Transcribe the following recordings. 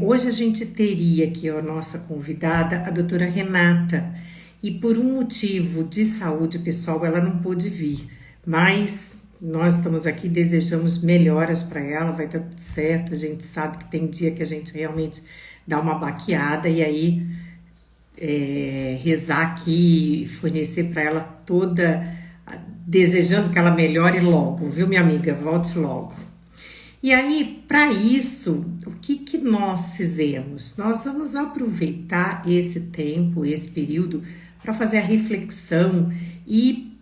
Hoje a gente teria aqui a nossa convidada, a doutora Renata, e por um motivo de saúde pessoal ela não pôde vir, mas nós estamos aqui, desejamos melhoras para ela, vai dar tudo certo. A gente sabe que tem dia que a gente realmente dá uma baqueada e aí rezar aqui e fornecer para ela toda, desejando que ela melhore logo, viu, minha amiga? Volte logo. E aí, para isso, o que nós fizemos? Nós vamos aproveitar esse tempo, esse período, para fazer a reflexão e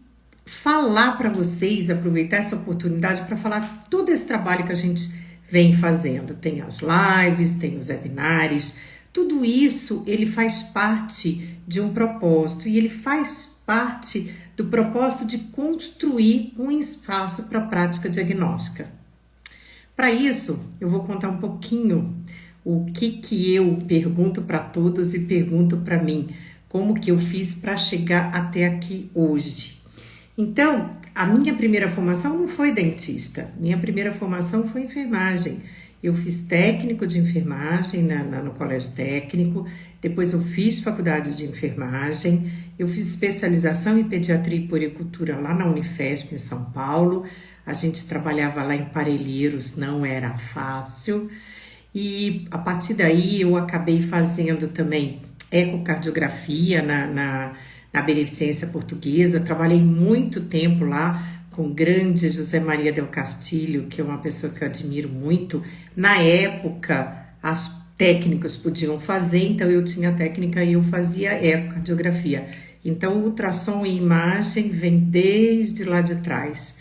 falar para vocês, aproveitar essa oportunidade para falar todo esse trabalho que a gente vem fazendo. Tem as lives, tem os webinários, tudo isso ele faz parte de um propósito e ele faz parte do propósito de construir um espaço para a prática diagnóstica. Para isso, eu vou contar um pouquinho o que eu pergunto para todos e pergunto para mim, como que eu fiz para chegar até aqui hoje. Então, a minha primeira formação não foi dentista, minha primeira formação foi enfermagem. Eu fiz técnico de enfermagem no colégio técnico, depois eu fiz faculdade de enfermagem, eu fiz especialização em pediatria e puericultura lá na Unifesp, em São Paulo. A gente trabalhava lá em Parelheiros, não era fácil. E a partir daí eu acabei fazendo também ecocardiografia na Beneficência Portuguesa. Trabalhei muito tempo lá com o grande José Maria del Castilho, que é uma pessoa que eu admiro muito. Na época, as técnicos podiam fazer, então eu tinha técnica e eu fazia ecocardiografia. Então o ultrassom e imagem vem desde lá de trás.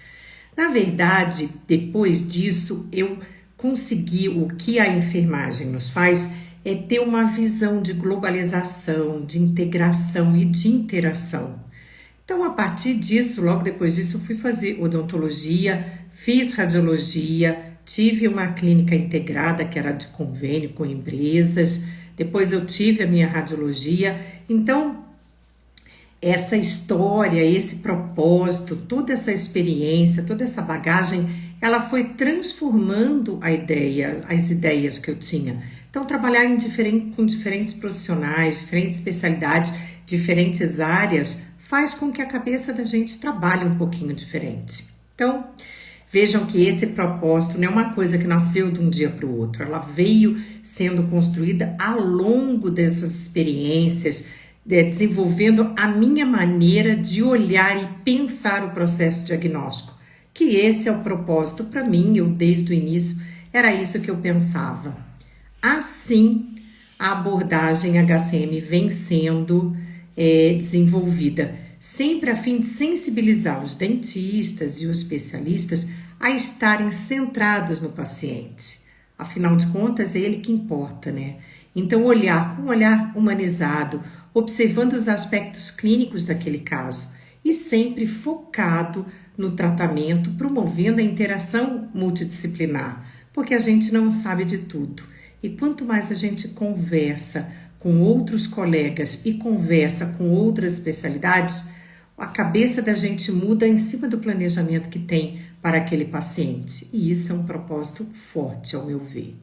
Na verdade, depois disso, eu consegui, o que a enfermagem nos faz é ter uma visão de globalização, de integração e de interação. Então, a partir disso, logo depois disso, eu fui fazer odontologia, fiz radiologia, tive uma clínica integrada que era de convênio com empresas, depois eu tive a minha radiologia. Então, essa história, esse propósito, toda essa experiência, toda essa bagagem, ela foi transformando as ideias que eu tinha. Então, trabalhar com diferentes profissionais, diferentes especialidades, diferentes áreas, faz com que a cabeça da gente trabalhe um pouquinho diferente. Então, vejam que esse propósito não é uma coisa que nasceu de um dia para o outro, ela veio sendo construída ao longo dessas experiências, desenvolvendo a minha maneira de olhar e pensar o processo diagnóstico, que esse é o propósito para mim. Eu desde o início era isso que eu pensava. Assim, a abordagem HCM vem sendo desenvolvida, sempre a fim de sensibilizar os dentistas e os especialistas a estarem centrados no paciente. Afinal de contas, é ele que importa, né? Então, olhar com um olhar humanizado, observando os aspectos clínicos daquele caso e sempre focado no tratamento, promovendo a interação multidisciplinar, porque a gente não sabe de tudo. E quanto mais a gente conversa com outros colegas e conversa com outras especialidades, a cabeça da gente muda em cima do planejamento que tem para aquele paciente. E isso é um propósito forte, ao meu ver.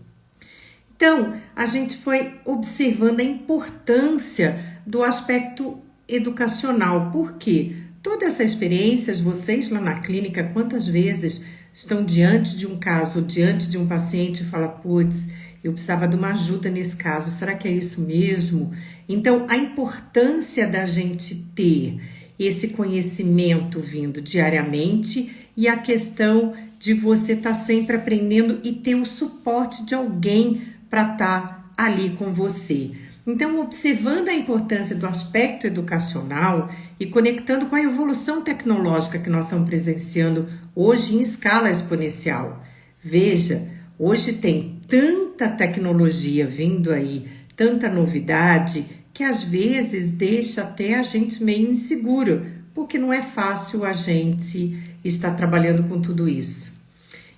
Então, a gente foi observando a importância do aspecto educacional. Por quê? Toda essa experiência, vocês lá na clínica, quantas vezes estão diante de um caso, diante de um paciente e falam, putz, eu precisava de uma ajuda nesse caso, será que é isso mesmo? Então, a importância da gente ter esse conhecimento vindo diariamente e a questão de você estar sempre aprendendo e ter o suporte de alguém para estar ali com você. Então, observando a importância do aspecto educacional e conectando com a evolução tecnológica que nós estamos presenciando hoje em escala exponencial. Veja, hoje tem tanta tecnologia vindo aí, tanta novidade, que às vezes deixa até a gente meio inseguro, porque não é fácil a gente estar trabalhando com tudo isso.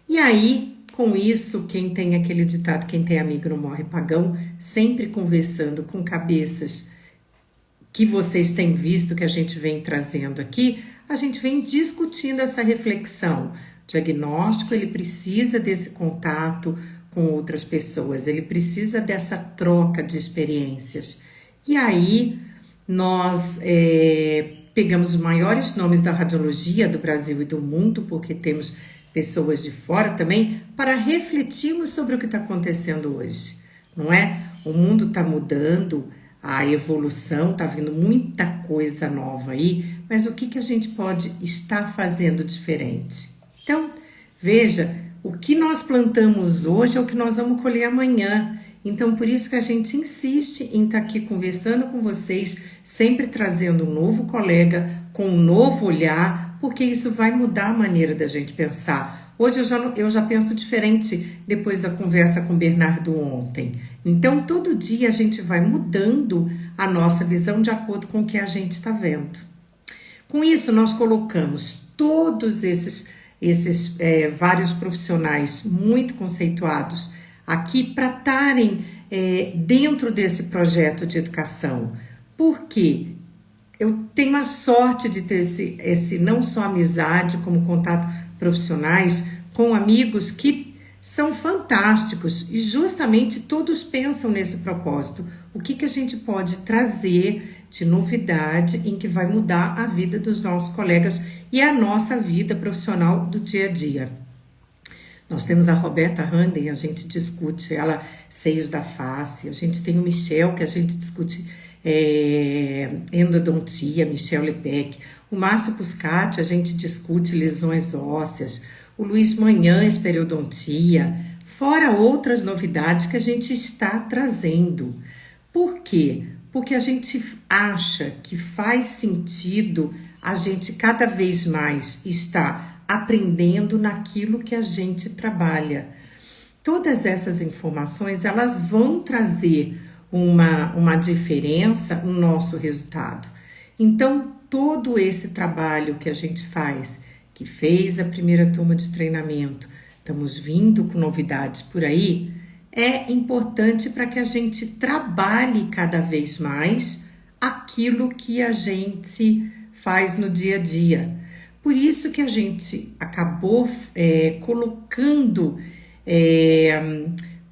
E aí, com isso, quem tem aquele ditado, quem tem amigo não morre pagão, sempre conversando com cabeças que vocês têm visto que a gente vem trazendo aqui, a gente vem discutindo essa reflexão. O diagnóstico, ele precisa desse contato com outras pessoas, ele precisa dessa troca de experiências. E aí nós pegamos os maiores nomes da radiologia do Brasil e do mundo, porque temos pessoas de fora também, para refletirmos sobre o que está acontecendo hoje, não é? O mundo está mudando, a evolução, está vindo muita coisa nova aí, mas o que a gente pode estar fazendo diferente? Então, veja, o que nós plantamos hoje é o que nós vamos colher amanhã. Então, por isso que a gente insiste em estar aqui conversando com vocês, sempre trazendo um novo colega, com um novo olhar, porque isso vai mudar a maneira da gente pensar. Hoje eu já penso diferente depois da conversa com o Bernardo ontem. Então, todo dia a gente vai mudando a nossa visão de acordo com o que a gente está vendo. Com isso, nós colocamos todos esses vários profissionais muito conceituados aqui para estarem dentro desse projeto de educação. Por quê? Eu tenho a sorte de ter esse não só amizade, como contato profissionais com amigos que são fantásticos e justamente todos pensam nesse propósito. O que a gente pode trazer de novidade em que vai mudar a vida dos nossos colegas e a nossa vida profissional do dia a dia. Nós temos a Roberta Randen, a gente discute ela seios da face, a gente tem o Michel, que a gente discute endodontia, Michel Lebec, o Márcio Puscati, a gente discute lesões ósseas, o Luiz Manhães, periodontia, fora outras novidades que a gente está trazendo. Por quê? Porque a gente acha que faz sentido a gente cada vez mais estar aprendendo naquilo que a gente trabalha. Todas essas informações, elas vão trazer uma diferença no nosso resultado. Então, todo esse trabalho que a gente faz, que fez a primeira turma de treinamento, estamos vindo com novidades por aí, é importante para que a gente trabalhe cada vez mais aquilo que a gente faz no dia a dia. Por isso que a gente acabou colocando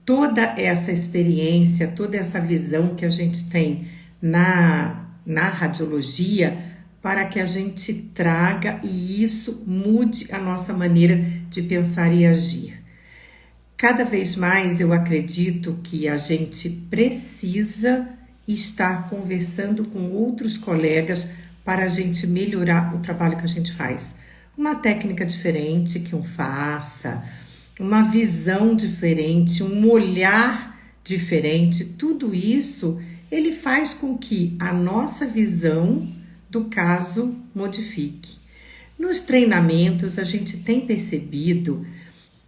toda essa experiência, toda essa visão que a gente tem na radiologia, para que a gente traga e isso mude a nossa maneira de pensar e agir. Cada vez mais eu acredito que a gente precisa estar conversando com outros colegas para a gente melhorar o trabalho que a gente faz. Uma técnica diferente que um faça, uma visão diferente, um olhar diferente, tudo isso ele faz com que a nossa visão do caso modifique. Nos treinamentos a gente tem percebido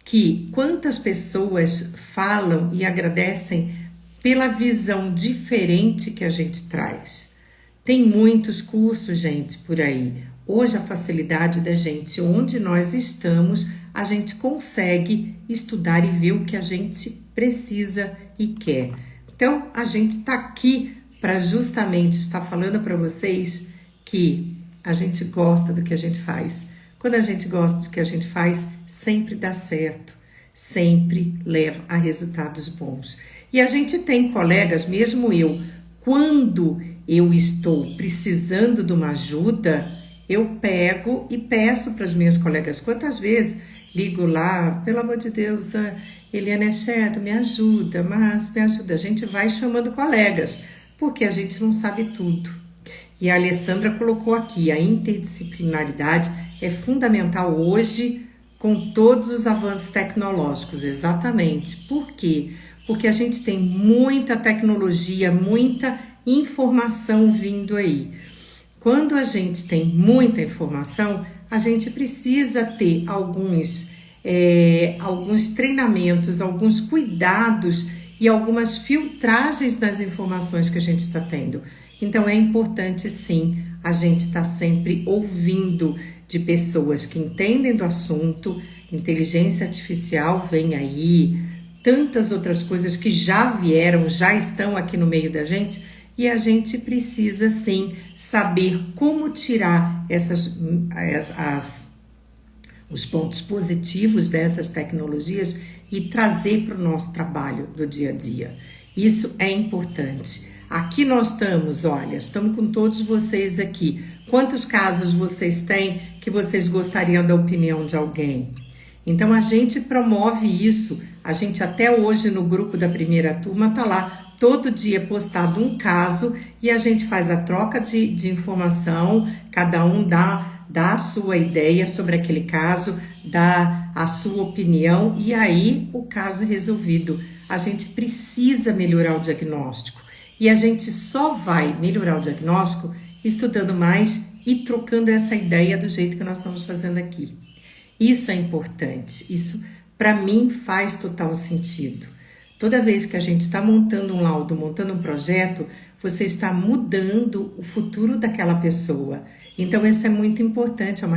que quantas pessoas falam e agradecem pela visão diferente que a gente traz. Tem muitos cursos, gente, por aí. Hoje a facilidade da gente, onde nós estamos, a gente consegue estudar e ver o que a gente precisa e quer. Então, a gente está aqui para justamente estar falando para vocês que a gente gosta do que a gente faz. Quando a gente gosta do que a gente faz, sempre dá certo, sempre leva a resultados bons. E a gente tem colegas, mesmo eu, quando eu estou precisando de uma ajuda, eu pego e peço para as minhas colegas. Quantas vezes ligo lá, pelo amor de Deus, Eliana Echedo, me ajuda, mas me ajuda. A gente vai chamando colegas, porque a gente não sabe tudo. E a Alessandra colocou aqui, a interdisciplinaridade é fundamental hoje com todos os avanços tecnológicos, exatamente. Por quê? Porque a gente tem muita tecnologia, muita informação vindo aí. Quando a gente tem muita informação, a gente precisa ter alguns treinamentos, alguns cuidados e algumas filtragens das informações que a gente está tendo. Então é importante sim a gente estar sempre ouvindo de pessoas que entendem do assunto, inteligência artificial vem aí, tantas outras coisas que já vieram, já estão aqui no meio da gente, e a gente precisa sim saber como tirar os pontos positivos dessas tecnologias e trazer para o nosso trabalho do dia a dia. Isso é importante. Aqui nós estamos, olha, estamos com todos vocês aqui. Quantos casos vocês têm que vocês gostariam da opinião de alguém? Então a gente promove isso. A gente até hoje no grupo da primeira turma tá lá, todo dia postado um caso e a gente faz a troca de informação, cada um dá a sua ideia sobre aquele caso, dá a sua opinião e aí o caso é resolvido. A gente precisa melhorar o diagnóstico e a gente só vai melhorar o diagnóstico estudando mais e trocando essa ideia do jeito que nós estamos fazendo aqui. Isso é importante, isso para mim faz total sentido. Toda vez que a gente está montando um laudo, montando um projeto, você está mudando o futuro daquela pessoa. Então isso é muito importante, é uma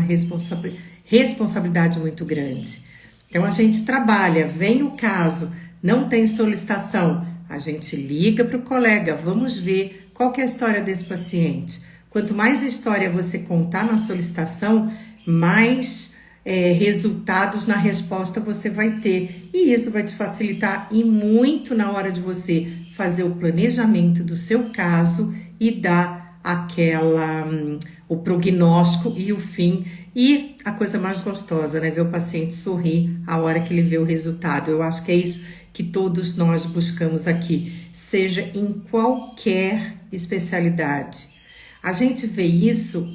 responsabilidade muito grande. Então a gente trabalha, vem o caso, não tem solicitação, a gente liga para o colega, vamos ver qual que é a história desse paciente. Quanto mais história você contar na solicitação, mais resultados na resposta você vai ter. E isso vai te facilitar e muito na hora de você fazer o planejamento do seu caso e dar o prognóstico e o fim. E a coisa mais gostosa, né? Ver o paciente sorrir a hora que ele vê o resultado. Eu acho que é isso que todos nós buscamos aqui, seja em qualquer especialidade. A gente vê isso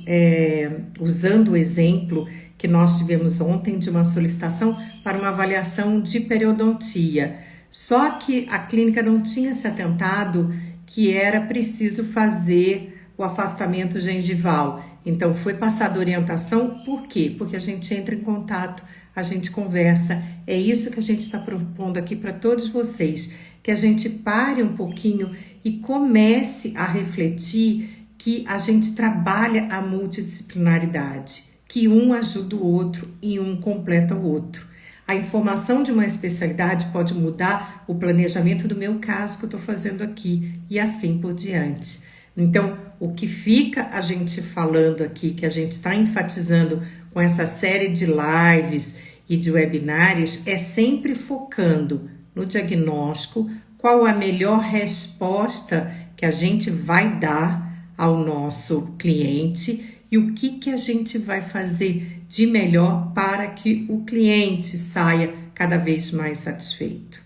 usando o exemplo que nós tivemos ontem de uma solicitação para uma avaliação de periodontia. Só que a clínica não tinha se atentado que era preciso fazer o afastamento gengival. Então foi passada orientação, por quê? Porque a gente entra em contato, a gente conversa. É isso que a gente está propondo aqui para todos vocês, que a gente pare um pouquinho e comece a refletir que a gente trabalha a multidisciplinaridade, que um ajuda o outro e um completa o outro. A informação de uma especialidade pode mudar o planejamento do meu caso que eu estou fazendo aqui e assim por diante. Então, o que fica a gente falando aqui, que a gente está enfatizando com essa série de lives e de webinários, é sempre focando no diagnóstico, qual a melhor resposta que a gente vai dar ao nosso cliente e o que a gente vai fazer de melhor para que o cliente saia cada vez mais satisfeito.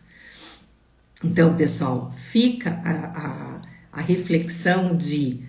Então, pessoal, fica a reflexão de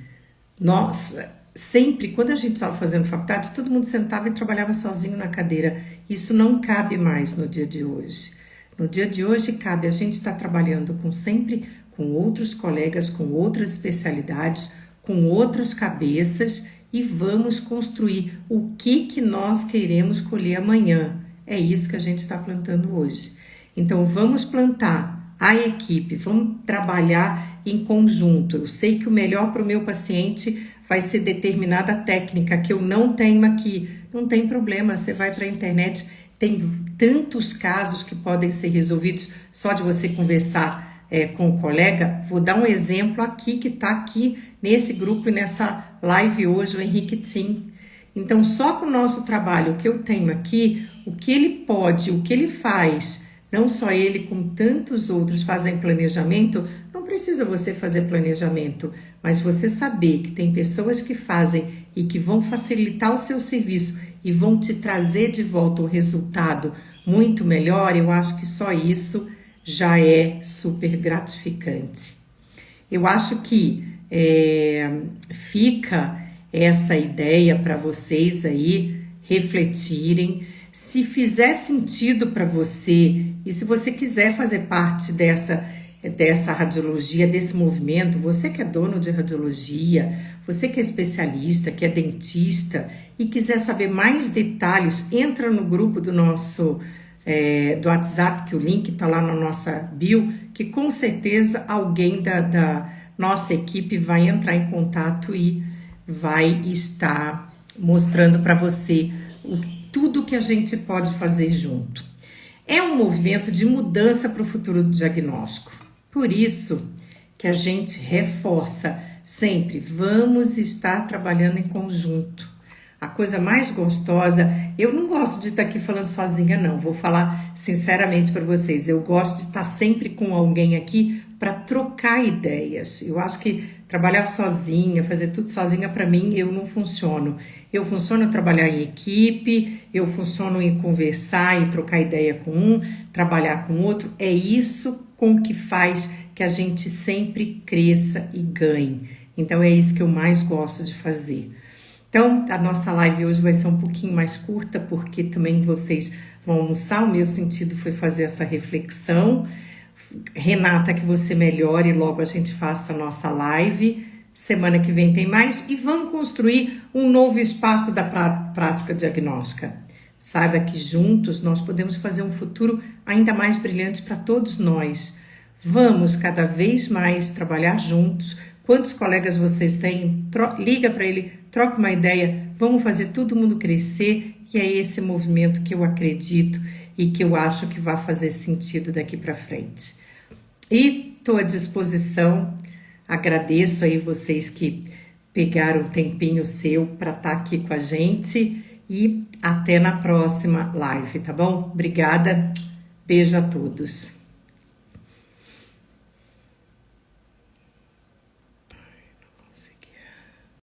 nós, sempre, quando a gente estava fazendo faculdade, todo mundo sentava e trabalhava sozinho na cadeira. Isso não cabe mais no dia de hoje. No dia de hoje, cabe a gente estar trabalhando sempre com outros colegas, com outras especialidades, com outras cabeças e vamos construir o que nós queremos colher amanhã. É isso que a gente está plantando hoje. Então, vamos plantar a equipe, vamos trabalhar em conjunto. Eu sei que o melhor para o meu paciente vai ser determinada técnica que eu não tenho aqui. Não tem problema, você vai para a internet, tem tantos casos que podem ser resolvidos só de você conversar com o colega. Vou dar um exemplo aqui, que está aqui nesse grupo e nessa live hoje, o Henrique Tim. Então, só com o nosso trabalho, o que eu tenho aqui, o que ele pode, o que ele faz, não só ele, como tantos outros fazem planejamento, não precisa você fazer planejamento, mas você saber que tem pessoas que fazem e que vão facilitar o seu serviço e vão te trazer de volta um resultado muito melhor, eu acho que só isso já é super gratificante. Eu acho que fica essa ideia para vocês aí refletirem. Se fizer sentido para você e se você quiser fazer parte dessa radiologia, desse movimento, você que é dono de radiologia, você que é especialista, que é dentista e quiser saber mais detalhes, entra no grupo do nosso do WhatsApp, que o link está lá na nossa bio, que com certeza alguém da nossa equipe vai entrar em contato e vai estar mostrando para você tudo que a gente pode fazer junto. É um movimento de mudança para o futuro do diagnóstico. Por isso que a gente reforça sempre, vamos estar trabalhando em conjunto. a coisa mais gostosa. Eu não gosto de estar aqui falando sozinha, não. Vou falar sinceramente para vocês. Eu gosto de estar sempre com alguém aqui para trocar ideias. Eu acho que trabalhar sozinha, fazer tudo sozinha, para mim, eu não funciono. Eu funciono trabalhar em equipe, eu funciono em conversar e trocar ideia com um, trabalhar com outro. É isso com que faz que a gente sempre cresça e ganhe. Então, é isso que eu mais gosto de fazer. Então, a nossa live hoje vai ser um pouquinho mais curta, porque também vocês vão almoçar. O meu sentido foi fazer essa reflexão. Renata, que você melhore e logo a gente faça a nossa live. Semana que vem tem mais e vamos construir um novo espaço da prática diagnóstica. Saiba que juntos nós podemos fazer um futuro ainda mais brilhante para todos nós. Vamos cada vez mais trabalhar juntos. Quantos colegas vocês têm? Liga para ele, troca uma ideia, vamos fazer todo mundo crescer, e é esse movimento que eu acredito e que eu acho que vai fazer sentido daqui para frente. E estou à disposição, agradeço aí vocês que pegaram um tempinho seu para estar aqui com a gente e até na próxima live, tá bom? Obrigada, beijo a todos.